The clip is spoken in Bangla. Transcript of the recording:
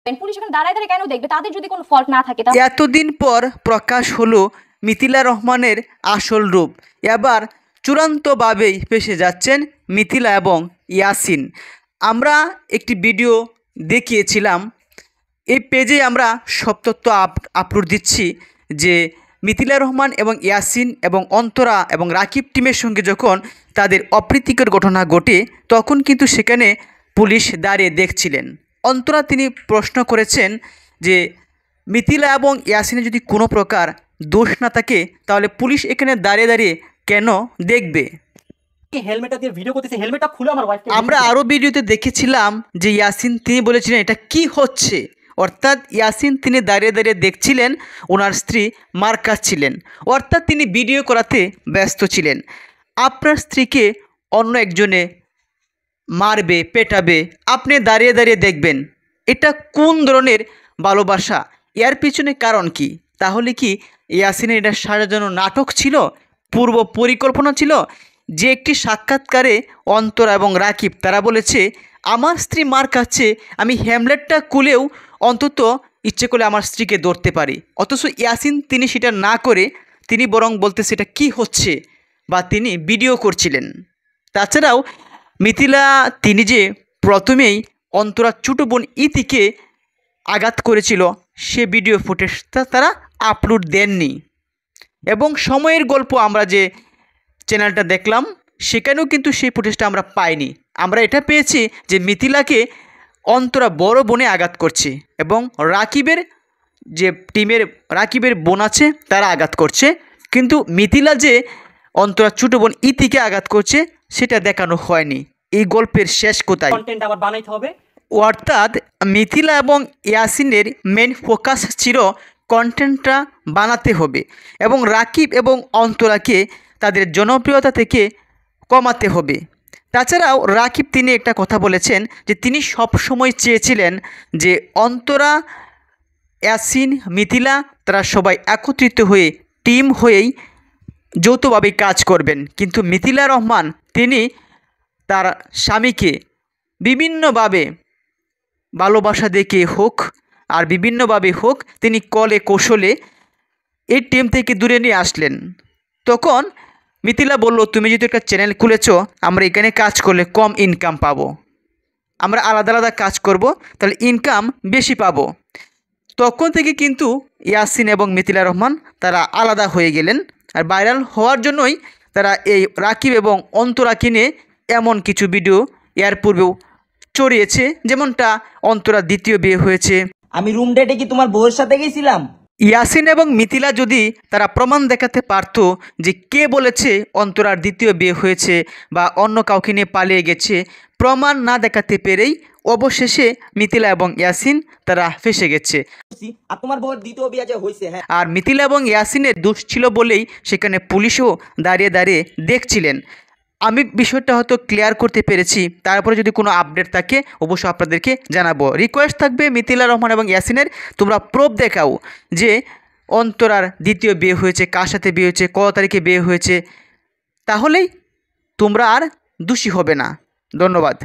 পুলিশ এখানে দাঁড়ায় দাঁড়ায় কেন দেখবে? তাদের যদি কোনো ফল্ট না থাকে এতদিন পর প্রকাশ হলো মিথিলা রহমানের আসল রূপ। এবার চূড়ান্তভাবেই ফেঁসে যাচ্ছেন মিথিলা এবং ইয়াসিন। আমরা একটি ভিডিও দেখিয়েছিলাম, এই পেজে আমরা সব তথ্য আপলোড দিচ্ছি যে মিথিলা রহমান এবং ইয়াসিন এবং অন্তরা এবং রাকিব টিমের সঙ্গে যখন তাদের অপ্রীতিকর ঘটনা ঘটে তখন কিন্তু সেখানে পুলিশ দাঁড়িয়ে দেখছিলেন। অন্তরা তিনি প্রশ্ন করেছেন যে মিথিলা এবং ইয়াসিনের যদি কোনো প্রকার দোষ না থাকে তাহলে পুলিশ এখানে দাঁড়িয়ে দাঁড়িয়ে কেন দেখবে? হেলমেটটা দিয়ে ভিডিও করতেছে, হেলমেটটা খুলে আমার ওয়াইফকে। আমরা আরও ভিডিওতে দেখেছিলাম যে ইয়াসিন তিনি বলেছিলেন এটা কি হচ্ছে, অর্থাৎ ইয়াসিন তিনি দাঁড়িয়ে দাঁড়িয়ে দেখছিলেন ওনার স্ত্রী মার খাচ্ছিলেন, অর্থাৎ তিনি ভিডিও করাতে ব্যস্ত ছিলেন। আপনার স্ত্রীকে অন্য একজনে মারবে, পেটাবে, আপনি দাঁড়িয়ে দাঁড়িয়ে দেখবেন, এটা কোন ধরনের ভালোবাসা? এর পিছনে কারণ কি? তাহলে কি ইয়াসিনের এটা সাজানো নাটক ছিল, পূর্ব পরিকল্পনা ছিল? যে একটি সাক্ষাৎকারে অন্তরা এবং রাকিব তারা বলেছে আমার স্ত্রী মার খাচ্ছে, আমি হ্যামলেটটা খুলেও অন্তত ইচ্ছে করলে আমার স্ত্রীকে ধরতে পারি, অথচ ইয়াসিন তিনি সেটা না করে তিনি বরং বলতে সেটা কি হচ্ছে বা তিনি ভিডিও করছিলেন। তাছাড়াও মিথিলা তিনি যে প্রথমেই অন্তরার ছোটো বোন ইতিকে আঘাত করেছিল সে ভিডিও ফুটেজটা তারা আপলোড দেননি। এবং সময়ের গল্প আমরা যে চ্যানেলটা দেখলাম সেখানেও কিন্তু সেই ফুটেজটা আমরা পাইনি। আমরা এটা পেয়েছি যে মিথিলাকে অন্তরা বড় বোনে আঘাত করছে এবং রাকিবের যে টিমের রাকিবের বোন আছে তারা আঘাত করছে, কিন্তু মিথিলা যে অন্তরা ছোটো বোন ইতিকে আঘাত করছে সেটা দেখানো হয়নি। এই গল্পের শেষ কোথায়? কন্টেন্ট আবার বানাইতে হবে। অর্থাৎ মিথিলা এবং ইয়াসিনের মেন ফোকাস ছিল কন্টেন্টটা বানাতে হবে এবং রাকিব এবং অন্তরাকে তাদের জনপ্রিয়তা থেকে কমাতে হবে। তাছাড়াও রাকিব তিনি একটা কথা বলেছেন যে তিনি সব সময় চেয়েছিলেন যে অন্তরা, ইয়াসিন, মিথিলা তারা সবাই একত্রিত হয়ে টিম হয়েই যৌথভাবে কাজ করবেন, কিন্তু মিথিলা রহমান তিনি তার স্বামীকে বিভিন্নভাবে ভালোবাসা দেখে হোক আর বিভিন্নভাবে হোক তিনি কলে কৌশলে এই টিম থেকে দূরে নিয়ে আসলেন। তখন মিথিলা বলল তুমি যদি একটা চ্যানেল খুলেছ আমরা এখানে কাজ করলে কম ইনকাম পাবো, আমরা আলাদা আলাদা কাজ করব তাহলে ইনকাম বেশি পাবো। তখন থেকে কিন্তু ইয়াসিন এবং মিথিলা রহমান তারা আলাদা হয়ে গেলেন। আর ভাইরাল হওয়ার জন্যই তারা এই রাকিব এবং অন্তরাকে নিয়ে এমন কিছু ভিডিও এর পূর্বেও ছড়িয়েছে, যেমনটা অন্তরা দ্বিতীয় বিয়ে হয়েছে। আমি রুম ডেটে কি তোমার বউয়ের সাথে গেছিলাম? ইয়াসিন এবং মিথিলা যদি তারা প্রমাণ দেখাতে পারত যে কে বলেছে অন্তরার দ্বিতীয় বিয়ে হয়েছে বা অন্য কাউকে নিয়ে পালিয়ে গেছে, প্রমাণ না দেখাতে পেরেই অবশেষে মিথিলা এবং ইয়াসিন তারা ফেসে গেছে। আর তোমার বউয়ের দ্বিতীয় বিয়ে যে হয়েছে, হ্যাঁ, আর মিথিলা এবং ইয়াসিনের দোষ ছিল বলেই সেখানে পুলিশও দাঁড়িয়ে দাঁড়িয়ে দেখছিলেন। আমি বিষয়টা হয়তো ক্লিয়ার করতে পেরেছি, তারপরে যদি কোনো আপডেট থাকে অবশ্যই আপনাদেরকে জানাবো। রিকোয়েস্ট থাকবে মিথিলা রহমান এবং ইয়াসিনের তোমরা প্রুফ দেখাও যে অন্তরার দ্বিতীয় বিয়ে হয়েছে, কার সাথে বিয়ে হয়েছে, কত তারিখে বিয়ে হয়েছে, তাহলেই তোমরা আর দোষী হবে না। ধন্যবাদ।